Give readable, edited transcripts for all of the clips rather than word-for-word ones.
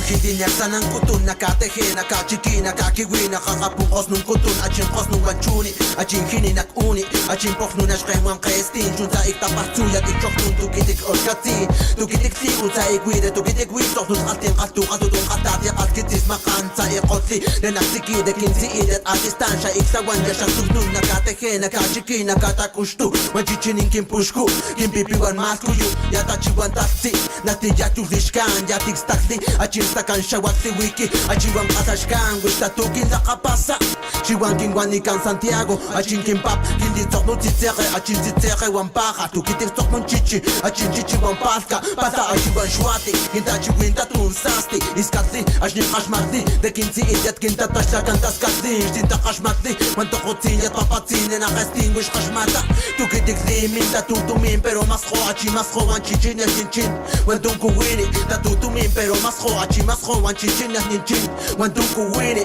Hindi niya sanang kutun, nakatehe, nakachiki, nakakiwi, nakakapukos nung kutun, achin kos nung wanchuni, achin hini nakuni, achin pok nung nashkaiwang kaestin, chun sa iktapatsuya, ikchok nung tukitik orkati, tukitik siku sa ikwide, tukitik wisok, nung ating katutong katati, at kitis makan sa ikotli, nenaksiki, kinsi idet at distansya, iksawan niya siyang sugnun, nakatehe, nakachiki, nakatakushtu, machichinin kimpushku, kimpipiwan maskuyu, yatachiwan taksi, natijak tuzishkan, yatik stakli, achin stakan shawak wiki, achiwan kasashkan, wista tukin da kapasa, chiwan kingwanikan Santiago, achin kimpap, kindi tok no titere, achin titere wampaka, tukitik tok mon chichi, achin chichi wampaska, pasa achiwan shwati, kinta chiwinta tun sasti, iskatli, ashnim kashmatli, de kinti idiot kinta tasha kantas katli, stinta kashmatli, manto kotin yat papatin, na extinguish kashmata, tukitik minta tutumin, pero mas ho, achi mas ho, wanchichin ya chinchin, wantun kuwini, ta tutumin, pero mas ho, achi mas ho, wanchin na ninchin, wantun kuwini.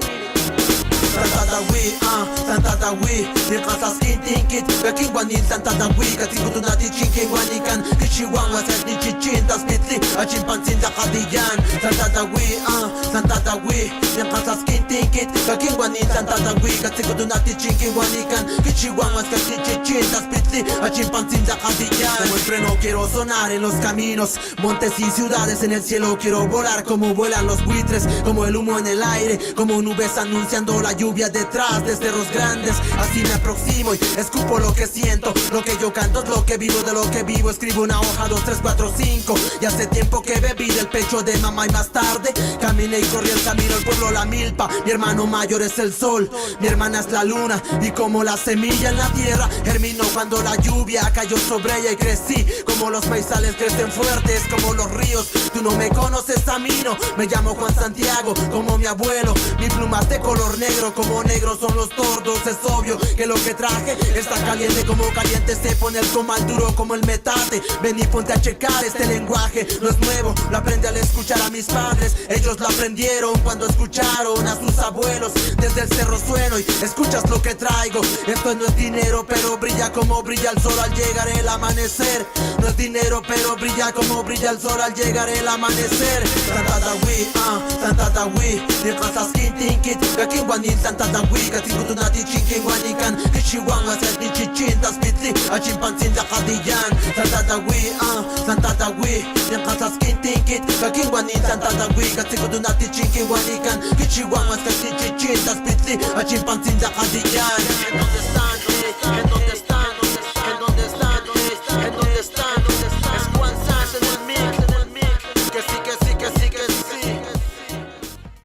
Santa Dawi, Santa Dawi, ni kasas kintinkit, beking wanin Santa Dawi, katikutu nati chinkin wanikan, kichiwan waset ni chichin, tas mitli, achin pansin da kadiyan. Santa Dawi, Santa Dawi, ni kasas kintinkit, beking wanin Santa Dawi, katikutu nati chinkin wanikan, kichiwan waset ni chichin, tas mitli, achin pansin da kadiyan. Como el freno quiero sonar en los caminos, montes y ciudades en el cielo quiero volar, como vuelan los buitres, como el humo en el aire, como nubes anunciando la lluvia detrás de cerros grandes. Así me aproximo y escupo lo que siento, lo que yo canto es lo que vivo, de lo que vivo escribo una hoja, 2, 3, 4, 5. Y hace tiempo que bebí del pecho de mamá y más tarde caminé y corrí el camino, el pueblo la milpa. Mi hermano mayor es el sol, mi hermana es la luna, y como la semilla en la tierra germinó cuando la lluvia cayó sobre ella y crecí. Como los maizales crecen fuertes, como los ríos. Tú no me conoces a mí, no, me llamo Juan Santiago, como mi abuelo. Mi pluma es de color negro, como negros son los tordos. Es obvio que lo que traje está caliente, como caliente se pone el comal, duro como el metate. Ven y ponte a checar, este lenguaje no es nuevo, lo aprendí al escuchar a mis padres. Ellos lo aprendieron cuando escucharon a sus abuelos. Desde el cerro sueno y escuchas lo que traigo. Esto no es dinero, pero brilla como brilla el sol al llegar el amanecer. No es dinero, pero brilla como brilla el sol al llegar el amanecer. Santa Dawi, Santa Dawi, ni kasas kintinkit, beking wanin Santa Dawi, katikutu nati chinkin wanikan, kichiwan waset ni chichin, tas pitli, achin pansin da kadiyan. Santa Dawi, Santa Dawi, ni kasas kintinkit, beking wanin Santa Dawi, katikutu nati chinkin wanikan, kichiwan waset ni chichin, tas pitli, achin pansin da kadiyan.